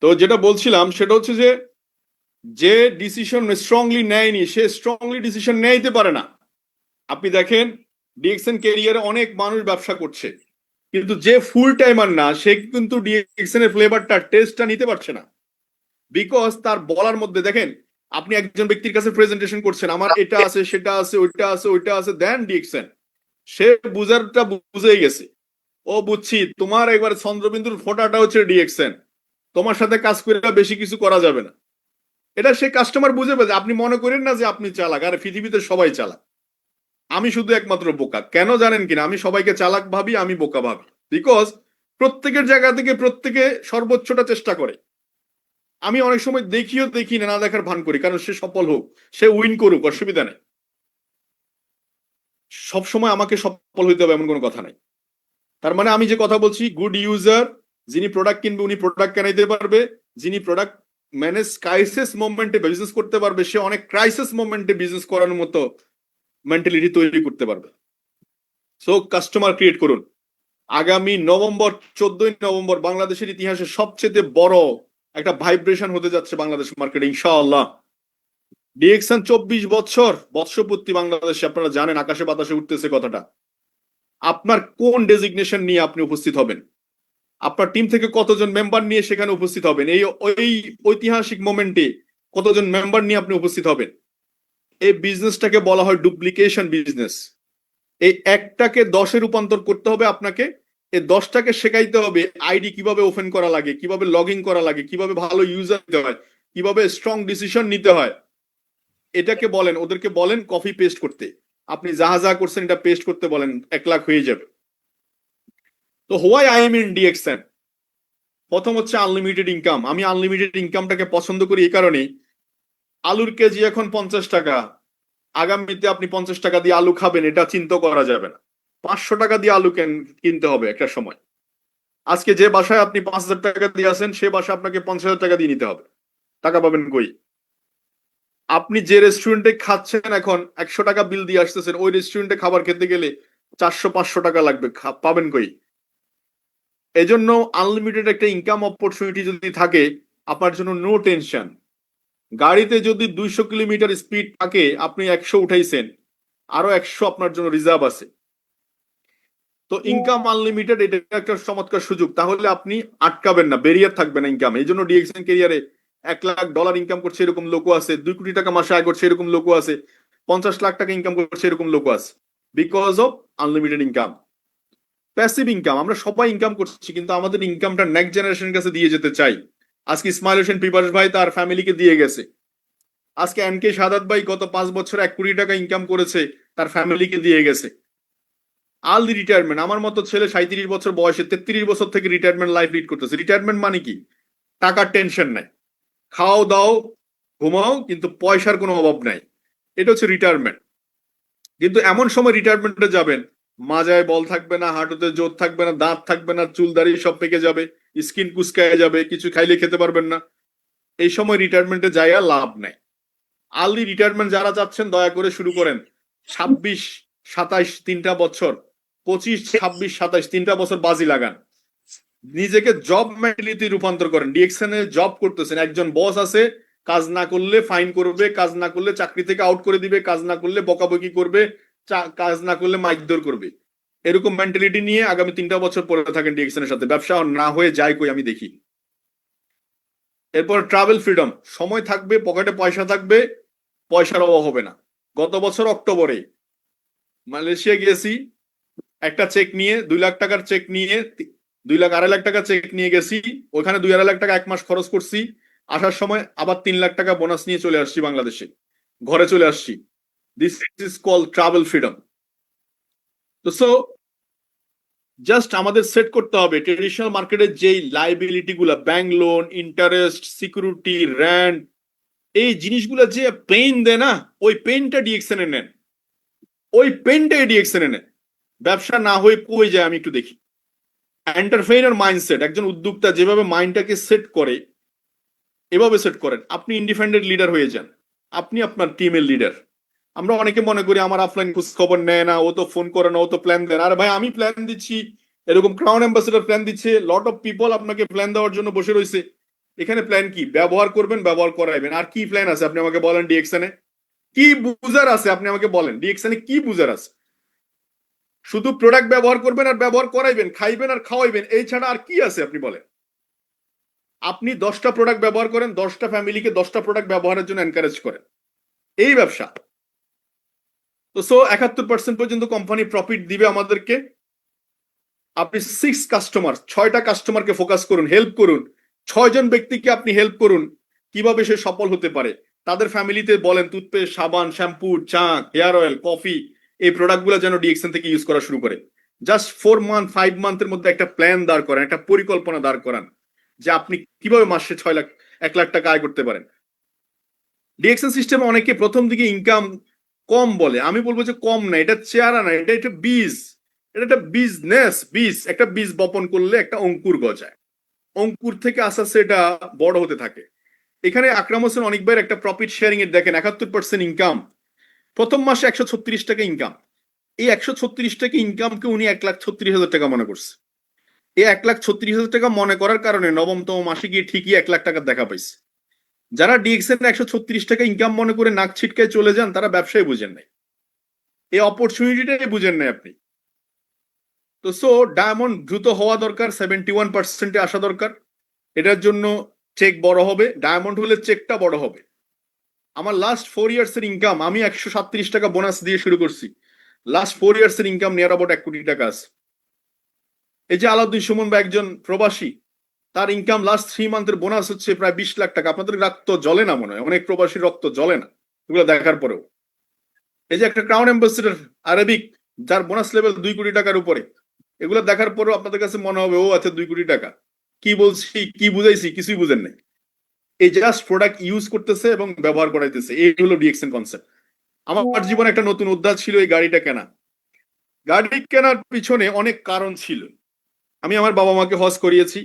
তো যেটা বলছিলাম সেটা হচ্ছে যে যে ডিসিশন স্ট্রংলি নেয়নি সে স্ট্রংলি ডিসিশন নিতে পারে না। আপনি দেখেন ডিএক্সএন ক্যারিয়ারে অনেক মানুষ ব্যবসা করছে, কিন্তু যে ফুল টাইমার না সে কিন্তু ডিএক্সএন এর ফ্লেভারটা টেস্টটা নিতে পারছে না। বিকজ তার বলার মধ্যে দেখেন, আপনি একজন ব্যক্তির কাছে প্রেজেন্টেশন করছেন আমার এটা আছে সেটা আছে ওইটা আছে ওইটা আছে, দেন ডিএক্সএন সে বুঝারটা বুঝেই গেছে। ও বুঝছি তোমার একবার চন্দ্রবিন্দুর ফোটাটা হচ্ছে ডিএক্সএন, তোমার সাথে কাজ করে বেশি কিছু করা যাবে না। এটা সে কাস্টমার বুঝে পেয়েছে। আপনি মনে করেন না যে আপনি চালাক, আর পৃথিবীতে সবাই চালাক, আমি শুধু একমাত্র বোকা। কেন জানেন কিনা? আমি সবাইকে চালাক ভাবি, আমি বোকা ভাবি। বিকজ প্রত্যেকের জায়গা থেকে প্রত্যেকে সর্বোচ্চটা চেষ্টা করে। আমি অনেক সময় দেখিও দেখি না, না দেখার ভান করি, কারণ সে সফল হোক, সে উইন করুক, অসুবিধা নেই। সব সময় আমাকে সফল হইতে হবে এমন কোনো কথা নাই। তার মানে আমি যে কথা বলছি, গুড ইউজার যিনি প্রোডাক্ট কিনবে উনি প্রোডাক্ট কেনাইতে পারবে, যিনি প্রোডাক্ট ম্যানেজ ক্রাইসিস মোমেন্টে বিজনেস করতে পারবে সে অনেক ক্রাইসিস মোমেন্টে বিজনেস করার মতো মেন্টালিটি তৈরি করতে পারবে। সো কাস্টমার ক্রিয়েট করুন। আগামী নভেম্বর, 14ই নভেম্বর বাংলাদেশের ইতিহাসে সবচেয়ে বড় একটা ভাইব্রেশন হতে যাচ্ছে বাংলাদেশ মার্কেটে ইনশাআল্লাহ। ডিএক্সএন 24 বছর বৎসপূর্তি বাংলাদেশে, আপনারা জানেন আকাশে বাতাসে উঠতেছে কথাটা। আপনার কোন ডেজিগনেশন নিয়ে আপনি উপস্থিত হবেন, আপনার টিম থেকে কতজন মেম্বার নিয়ে সেখানে উপস্থিত হবেন, এই ওই ঐতিহাসিক মোমেন্টে কতজন মেম্বার নিয়ে আপনি উপস্থিত হবেন। এই বিজনেসটাকে বলা হয় ডুপ্লিকেশন বিজনেস। এই একটাকে 10-এ রূপান্তর করতে হবে আপনাকে। এই 10টাকে শেখাইতে হবে আইডি কিভাবে ওপেন করা লাগে, কিভাবে লগ ইন করা লাগে, কিভাবে ভালো ইউজার দিতে হয়, কিভাবে স্ট্রং ডিসিশন নিতে হয়। এটাকে বলেন, ওদেরকে বলেন কপি পেস্ট করতে। আপনি যাহা যা করছেন এটা পেস্ট করতে বলেন, 1 লাখ হয়ে যাবে। তো why I am in DXN, প্রথম হচ্ছে আনলিমিটেড ইনকাম। আমি আনলিমিটেড ইনকামটাকে পছন্দ করি এই কারণে, আলুর কেজি এখন 50 টাকা, আগামীতে আপনি 50 টাকা দিয়ে আলু খাবেন এটা চিন্তা করা যাবে না। 500 টাকা দিয়ে আলু কিনতে হবে একটা সময়। আজকে যে বাসায় আপনি 5,000 টাকা দিয়ে আছেন সে বাসায় আপনাকে 50,000 টাকা দিয়ে নিতে হবে। টাকা পাবেন কই? আপনি যে রেস্টুরেন্টে খাচ্ছেন এখন 100 টাকা বিল দিয়ে আসতেছেন, ওই রেস্টুরেন্টে খাবার খেতে গেলে 400-500 টাকা লাগবে, পাবেন কই? এজন্য আনলিমিটেড একটা ইনকাম অপরচুনিটি যদি থাকে আপনার জন্য নো টেনশন। গাড়িতে যদি 200 কিলোমিটার স্পিড থাকে, আপনি 100 উঠাইছেন, আরো 100 আপনার জন্য রিজার্ভ আছে। তো ইনকাম আনলিমিটেড, এটা একটা চমৎকার সুযোগ। তাহলে আপনি আটকাবেন না, ব্যারিয়ার থাকবে না ইনকাম। এই জন্য ডিএক্সএন ক্যারিয়ারে $1 লাখ ইনকাম করছে এরকম লোকও আছে, 2 কোটি টাকা মাসে আয় করছে এরকম লোকও আছে, 50 লাখ টাকা ইনকাম করছে এরকম লোকও আছে, because of unlimited income. Passive income আমরা সবাই ইনকাম করছি, কিন্তু আমাদের ইনকামটা নেক্সট জেনারেশনের কাছে দিয়ে যেতে চাই। আজকে ইসমাইল হোসেন পিপাস ভাই তার ফ্যামিলিকে দিয়ে গেছে। আজকে এম কে সাদাত ভাই গত 5 বছর 1 কোটি টাকা ইনকাম করেছে, তার ফ্যামিলিকে দিয়ে গেছে। আর্লি রিটায়ারমেন্ট, আমার মতো ছেলে 37 বছর বয়সে 33 বছর থেকে রিটায়ারমেন্ট লাইফ লিড করতেছে। রিটায়ারমেন্ট মানে কি? টাকার টেনশন নাই, খাও দাও ঘুমাও, কিন্তু পয়সার কোনো অভাব নাই। এটা হচ্ছে রিটায়ারমেন্ট। কিন্তু এমন সময় রিটায়ারমেন্টে যাবেন মাজায় বল থাকবে না, হাঁটুতে জোর থাকবে না, দাঁত থাকবে না, চুল দাড়ি সব পেকে যাবে, স্কিন কুচকায় যাবে, কিছু খাইলে খেতে পারবেন না। এই সময় রিটায়ারমেন্টে যাইয়া লাভ নাই। আর্লি রিটায়ারমেন্ট যারা চাচ্ছেন দয়া করে শুরু করেন। 26, 27 তিনটা বছর, 25, 26, 27 তিনটা বছর বাজি লাগান। নিজেকে জব মেন্টালিটি রূপান্তর করেন। ডিএক্সএন এ জব করতেছেন, একজন বস আছে, কাজ না করলে ফাইন করবে, কাজ না করলে চাকরি থেকে আউট করে দিবে, কাজ না করলে বকাবকি করবে, কাজ না করলে মাইকদর করবে। এরকম মেন্টালিটি নিয়ে আগামী 3টা বছর পরে থাকেন ডিএক্সএন এর সাথে, ব্যবসা না হয়ে যায় কই আমি দেখি। এরপর ট্রাভেল ফ্রিডম, সময় থাকবে, পকেটে পয়সা থাকবে, পয়সার অভাব হবে না। গত বছর অক্টোবরে মালয়েশিয়া গিয়েছি, একটা চেক নিয়ে 2 লাখ টাকার চেক নিয়ে, 2 লাখ 2.5 লাখ টাকা চেক নিয়ে গেছি। ওখানে 2.5 লাখ টাকা 1 মাস খরচ করছি। আসার সময় আবার 3 লাখ টাকা বোনাস নিয়ে চলে আসছি বাংলাদেশে, ঘরে চলে আসছি। This is call travel freedom. তো সো জাস্ট আমাদের সেট করতে হবে ট্রেডিশনাল মার্কেটের যেই লাইবিলিটি গুলা, bank loan, interest, security, rent, এই জিনিসগুলো যে পেইন দেয় না, ওই পেইনটা ডিএক্সএন এ নেন, ওই পেইনটা ডিএক্সএন এ নেন। ব্যবসা না হয়ে কই যায় আমি একটু দেখি। এন্টারপ্রেনার মাইন্ডসেট, একজন উদ্যোক্তা যেভাবে মাইন্ডটাকে সেট করে এভাবে সেট করেন, আপনি ইন্ডিপেন্ডেন্ট লিডার হয়ে যান। আপনি আপনার টিমের লিডার। আমরা অনেকে মনে করি আমার অফলাইন খোঁজ খবর নেয় না, ও তো ফোন করে না, ও তো প্ল্যান দেয় না। আরে ভাই আমি প্ল্যান দিচ্ছি, এরকম ক্রাউন অ্যাম্বাসেডর প্ল্যান দিচ্ছে, লট অফ পিপল আপনাকে প্ল্যান দেওয়ার জন্য বসে রয়েছে। এখানে প্ল্যান কি? ব্যবহার করবেন, ব্যবহার করাইবেন। আর কি প্ল্যান আছে আপনি আমাকে বলেন ডিএক্সএন এ? কি বুজার আছে আপনি আমাকে বলেন ডিএক্সএন এ কি বুজার আছে? শুধু প্রোডাক্ট ব্যবহার করবেন আর ব্যবহার করাইবেন, খাইবেন আর খাওয়াইবেন, এই ছাড়া আর কি আছে আপনি বলেন? আপনি 10টা প্রোডাক্ট ব্যবহার করেন, 10টা ফ্যামিলিকে 10টা প্রোডাক্ট ব্যবহারের জন্য এনকারেজ করেন, এই ব্যবসা। তো 71% পর্যন্ত কোম্পানি প্রফিট দিবে আমাদেরকে। আপনি 6টা কাস্টমারকে ফোকাস করুন, হেল্প করুন, 6জন ব্যক্তিকে আপনি হেল্প করুন কিভাবে সে সফল হতে পারে। তাদের ফ্যামিলিতে বলেন টুথপেস্ট, সাবান, শ্যাম্পু, চা, হেয়ার অয়েল, কফি, এই প্রোডাক্টগুলো যেন ডিএক্সএন থেকে ইউজ করা শুরু করে। জাস্ট 4 মান্থ 5 মান্থের মধ্যে একটা প্ল্যান দাঁড় করান, একটা পরিকল্পনা দাঁড় করান যে আপনি কিভাবে মাসে 6 লাখ 1 লাখ টাকা আয় করতে পারেন। ডিএক্সএন সিস্টেমে অনেকে প্রথম দিকে ইনকাম কম বলে, আমি বলবো যে কম না, এটা চেহারা না, এটা একটা বীজ, এটা একটা বিজনেস। বীজ, একটা বীজ বপন করলে একটা অঙ্কুর গজায়, অঙ্কুর থেকে আস্তে আস্তে এটা বড় হতে থাকে। এখানে আকরাম হোসেন অনেক ভাইয়ের একটা প্রফিট শেয়ারিং এর দেখেন 71% ইনকাম, প্রথম মাসে 136 টাকা ইনকাম। এই 136 টাকা ইনকামকে উনি 1,36,000 টাকা মনে করছে। এই 1,36,000 টাকা মনে করার কারণে নবমতম মাসে গিয়ে ঠিকই 1 লাখ টাকার দেখা পাইছে। যারা ডিএক্সএন 136 টাকা ইনকাম মনে করে নাক ছিটকায় চলে যান, তারা ব্যবসায় বুঝেন নাই, এই অপরচুনিটিটাই বুঝেন নাই আপনি। তো ডায়মন্ড দ্রুত হওয়া দরকার, 71%-এ আসা দরকার। এটার জন্য চেক বড় হবে, ডায়মন্ড হলে চেকটা বড় হবে। আমার লাস্ট 4 ইয়ার্স এর ইনকাম, আমি 137 টাকা বোনাস দিয়ে শুরু করছি, লাস্ট 4 ইয়ার্স এর ইনকাম নিয়ার অ্যাবাউট 1 কোটি টাকা আছে। এই যে আলাউদ্দিন সুমন বা একজন প্রবাসী, তার ইনকাম লাস্ট 3 মান্থের বোনাস হচ্ছে প্রায় 20 লাখ টাকা। আপনাদের রক্ত জ্বলে না মনে হয়? অনেক প্রবাসীর রক্ত জ্বলে না এগুলো দেখার পরেও। এই যে একটা ক্রাউন অ্যাম্বাসেডর আরবিক, যার বোনাস লেভেল 2 কোটি টাকার উপরে, এগুলো দেখার পরেও আপনাদের কাছে মনে হবে ও আচ্ছা 2 কোটি টাকা, কি বলছি কি বুঝাইছি কিছুই বুঝেন নাই। এই জাস্ট প্রোডাক্ট ইউজ করতেছে এবং ব্যবহার করাইতেছে, এই হলো ডিএক্সএন কনসেপ্ট। আমার জীবনে একটা নতুন অধ্যায় ছিল এই গাড়িটা কেনা। গাড়ি কেনার পিছনে অনেক কারণ ছিল। আমি আমার বাবা মাকে হজ করিয়েছি।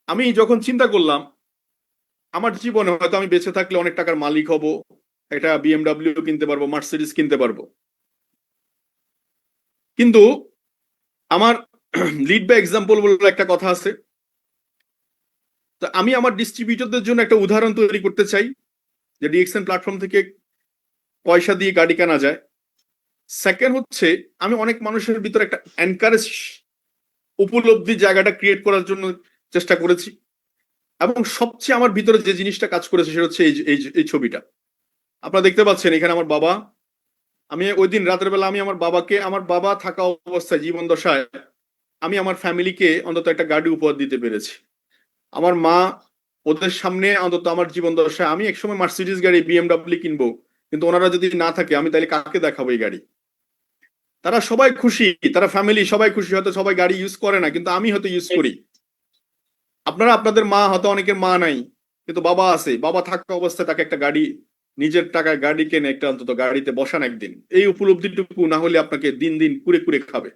আমি যখন চিন্তা করলাম আমার জীবনে হয়তো আমি বেঁচে থাকলে অনেক টাকার মালিক হব, একটা বিএমডব্লিউ কিনতে পারবো, মার্সিডিজ কিনতে পারবো, কিন্তু আমার লিড বাই এক্সাম্পল বলে একটা কথা আছে। তো আমি আমার ডিস্ট্রিবিউটরদের জন্য একটা উদাহরণ তৈরি করতে চাই যে ডিএক্সএন প্ল্যাটফর্ম থেকে পয়সা দিয়ে গাড়ি কেনা যায়। সেকেন্ড হচ্ছে, আমি অনেক মানুষের ভিতরে একটা এনকারেজ উপলব্ধি জায়গাটা ক্রিয়েট করার জন্য চেষ্টা করেছি। এবং সবচেয়ে আমার ভিতরে যে জিনিসটা কাজ করেছে সেটা হচ্ছে এই ছবিটা আপনারা দেখতে পাচ্ছেন এখানে। আমার বাবা, আমি ওই দিন রাতের বেলা আমি আমার বাবাকে, আমার বাবা থাকা অবস্থায় জীবন দশায় আমি আমার ফ্যামিলিকে অন্তত একটা গাড়ি উপহার দিতে পেরেছি। আমার মা, ওদের সামনে অন্তত আমার জীবন দশায় আমি একসময় মার্সিডিজ গাড়ি বিএমডব্লিউ কিনবো, কিন্তু ওনারা যদি না থাকে আমি তাহলে কাকে দেখাবো এই গাড়ি? তারা সবাই খুশি, তারা ফ্যামিলি সবাই খুশি, হয়তো সবাই গাড়ি ইউজ করে না কিন্তু আমি হয়তো ইউজ করি। আপনারা আপনাদের মা, হয়তো অনেকের মা নাই কিন্তু বাবা আছে, বাবা থাকা অবস্থায় তাকে একটা গাড়ি, নিজের টাকায় গাড়ি কেনে একটা অন্তত গাড়িতে বসান একদিন। এই উপলব্ধিটুকু না হলে আপনাকে দিন দিন কুড়ে কুড়ে খাবে।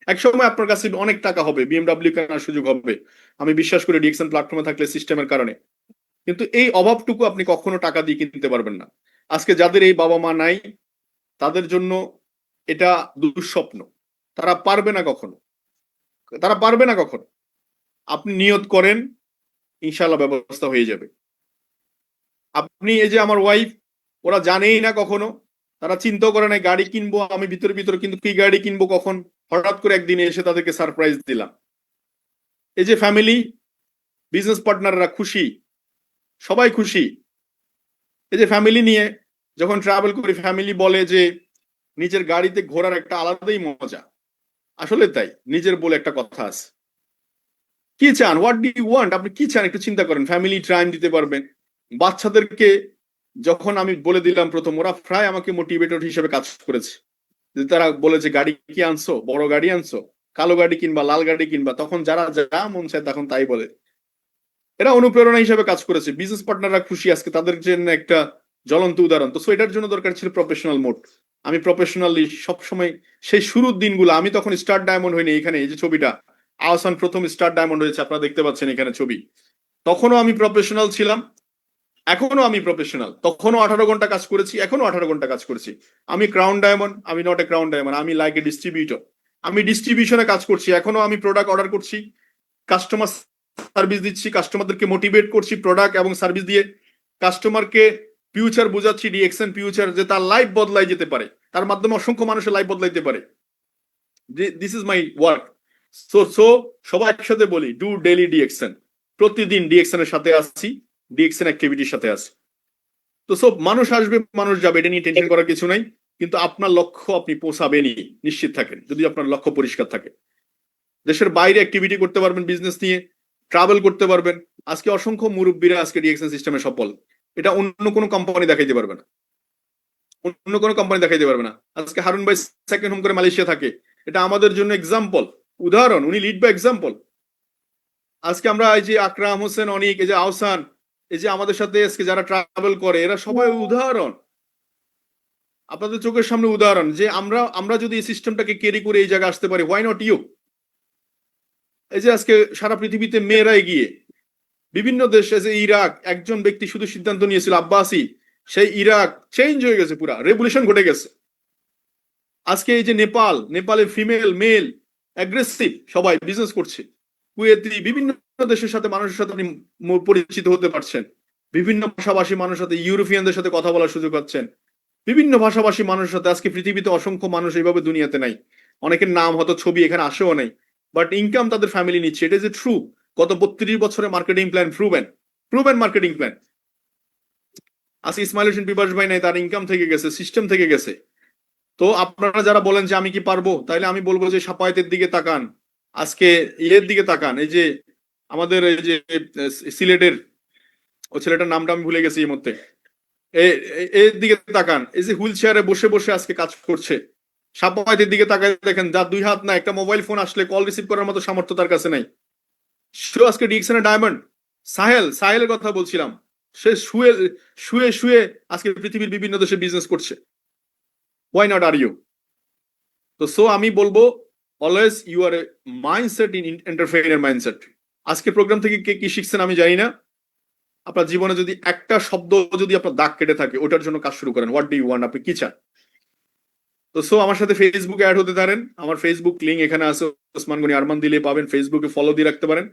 এক সময় আপনার কাছে অনেক টাকা হবে, বিএমডব্লিউ কেনার সুযোগ হবে, আমি বিশ্বাস করি ডিএক্সএন প্ল্যাটফর্মে থাকলে সিস্টেমের কারণে। কিন্তু এই অভাবটুকু আপনি কখনো টাকা দিয়ে কিনতে পারবেন না। আজকে যাদের এই বাবা মা নাই তাদের জন্য এটা দুঃস্বপ্ন, তারা পারবে না কখনো, তারা পারবে না কখনো। আপনি নিয়ত করেন, ইনশাল্লাহ ব্যবস্থা হয়ে যাবে। আপনি এই যে আমার ওয়াইফ, ওরা জানেই না কখনো, তারা চিন্তাও করে না গাড়ি কিনবো আমি ভিতরে ভিতরে, কিন্তু কি গাড়ি কিনবো কখন, হঠাৎ করে একদিনে এসে তাদেরকে সারপ্রাইজ দিলাম। এই যে ফ্যামিলি, বিজনেস পার্টনাররা খুশি, সবাই খুশি। এই যে ফ্যামিলি নিয়ে যখন ট্রাভেল করি, ফ্যামিলি বলে যে নিজের গাড়িতে ঘোরার একটা আলাদাই মজা। আসলে তাই, নিজের বলে একটা কথা আছে। কি চান, হোয়াট ডু ইউ ওয়ান্ট, আপনি কি চান একটু চিন্তা করেন। ফ্যামিলি টাইম দিতে পারবেন। বাচ্চাদেরকে যখন আমি বলে দিলাম প্রথম, ওরা প্রায় আমাকে মোটিভেটর হিসেবে কাজ করেছে। যে তারা বলেছে গাড়ি কি আনছো, বড় গাড়ি আনছো, কালো গাড়ি কিনবা, লাল গাড়ি কিনবা, তখন যারা যা মন চায় তখন তাই বলে। এরা অনুপ্রেরণা হিসেবে কাজ করেছে। বিজনেস পার্টনাররা খুশি, আজকে তাদের জন্য একটা জ্বলন্ত উদাহরণ। তো এটার জন্য দরকার ছিল প্রফেশনাল মোড। আমি প্রফেশনালি সবসময়, সেই শুরুর দিনগুলো, আমি তখন স্টার ডায়মন্ড হইনি। এখানে এই যে ছবিটা, আহসান প্রথম স্টার ডায়মন্ড হয়েছে, আপনারা দেখতে পাচ্ছেন এখানে ছবি। তখনও আমি প্রফেশনাল ছিলাম, এখনো আমি প্রফেশনাল। তখনও 18 ঘন্টা কাজ করেছি, এখনো 18 ঘন্টা কাজ করছি। আমি ক্রাউন ডায়মন্ড, আমি নট এ ক্রাউন ডায়মন্ড, আমি লাইক এ ডিস্ট্রিবিউটর। আমি ডিস্ট্রিবিউশনে কাজ করছি, এখনো আমি প্রোডাক্ট অর্ডার করছি, কাস্টমার সার্ভিস দিচ্ছি, কাস্টমারদেরকে মোটিভেট করছি প্রোডাক্ট এবং সার্ভিস দিয়ে, কাস্টমারকে ফিউচার বোঝাচ্ছি, ডিএক্সএন ফিউচার, যে তার লাইফ বদলাই যেতে পারে, তার মাধ্যমে অসংখ্য মানুষের লাইফ বদলাইতে পারে। This is my work. So সবাই একসাথে বলি, ডু ডেইলি ডিএক্সএন। প্রতিদিন ডিএক্সএন এর সাথে আসছি, ডিএক্সএন অ্যাক্টিভিটির সাথে আসছি। তো সব মানুষ আসবে, মানুষ যাবে, এটা নিয়ে টেনশন করার কিছু নাই, কিন্তু আপনার লক্ষ্য আপনি পৌঁছাবেনই, নিশ্চিত থাকেন, যদি আপনার লক্ষ্য পরিষ্কার থাকে। দেশের বাইরে অ্যাক্টিভিটি করতে পারবেন, বিজনেস নিয়ে ট্রাভেল করতে পারবেন। আজকে অসংখ্য মুরব্বীরা আজকে ডিএক্সএন সিস্টেমে সফল, এটা অন্য কোনো কোম্পানি দেখাইতে পারবে না, অন্য কোনো কোম্পানি দেখাইতে পারবে না। আজকে হারুন ভাই সেকেন্ড হোম করে মালয়েশিয়া থাকে, এটা আমাদের জন্য এক্সাম্পল, উদাহরণ, উনি লিড বাই এক্সাম্পল। আজকে আমরা এই যে আকরাম হোসেন, অনিক, এই যে আহসান, এই যে আমাদের সাথে আজকে যারা ট্রাভেল করে, এরা সবাই উদাহরণ, আপনাদের চোখের সামনে উদাহরণ, যে আমরা যদি এই সিস্টেমটাকে ক্যারি করে এই জায়গায় আসতে পারি, হোয়াই নট ইউ? এই যে আজকে সারা পৃথিবীতে মেয়েরাই গিয়ে বিভিন্ন দেশে, যে ইরাক, একজন ব্যক্তি শুধু সিদ্ধান্ত নিয়েছিল, আব্বাসি, সেই ইরাক চেঞ্জ হয়ে গেছে, পুরা রেভলিউশন ঘটে গেছে। আজকে এই যে নেপালে ফিমেল মেল অ্যাগ্রেসিভ সবাই বিজনেস করছে। কুয়েতি, বিভিন্ন দেশের সাথে মানুষের সাথে আপনি পরিচিত হতে পারছেন, বিভিন্ন ভাষাভাষী মানুষের সাথে, ইউরোপিয়ানদের সাথে কথা বলার সুযোগ পাচ্ছেন, বিভিন্ন ভাষাভাষী মানুষের সাথে। আজকে পৃথিবীতে অসংখ্য মানুষ এইভাবে দুনিয়াতে নাই, অনেকের নাম হয়তো ছবি এখানে আসেও নাই, বাট ইনকাম তাদের ফ্যামিলি নিচ্ছে, এটা যে ট্রু। গত 32 বছরে marketing plan proven marketing plan. আজকে ইসমাইল হোসেন বিবাস ভাই নাই, তার ইনকাম থেকে গেছে, সিস্টেম থেকে গেছে। তো আপনারা যারা বলেন যে আমি কি পারবো, তাইলে আমি বলবো যে সাপায়েতের দিকে তাকান, আজকে ইয়ের দিকে তাকান, এই যে আমাদের এই যে সিলেটের ও ছেলেটার নামটা আমি ভুলে গেছি এই মুহূর্তে, এর দিকে তাকান, এই যে হুইল চেয়ারে বসে বসে আজকে কাজ করছে। সাপায়েতের দিকে তাকায় দেখেন, যার 2 হাত না, একটা মোবাইল ফোন আসলে কল রিসিভ করার মতো সামর্থ্য তার কাছে নাই, সেও আজকে ডিএক্সএন ডায়মন্ড। সাহেলের কথা বলছিলাম, সে শুয়ে শুয়ে শুয়ে আজকে পৃথিবীর বিভিন্ন দেশে বিজনেস করছে। Why not are you? তো সো আমি বলবো, always you are a mindset in entrepreneur mindset. আজকে প্রোগ্রাম থেকে কে কি শিখছেন আমি জানি না, আপনার জীবনে যদি একটা শব্দ যদি আপনার দাগ কেটে থাকে, ওটার জন্য কাজ শুরু করেন। হোয়াট ডু ইউ ওয়ান্ট, আপনি কি চান? তো সো আমার সাথে ফেসবুকে অ্যাড হতে পারেন, আমার ফেসবুক লিঙ্ক এখানে আছে, ওসমান গনি আরমান দিলে পাবেন, ফেসবুকে ফলো দিয়ে রাখতে পারেন।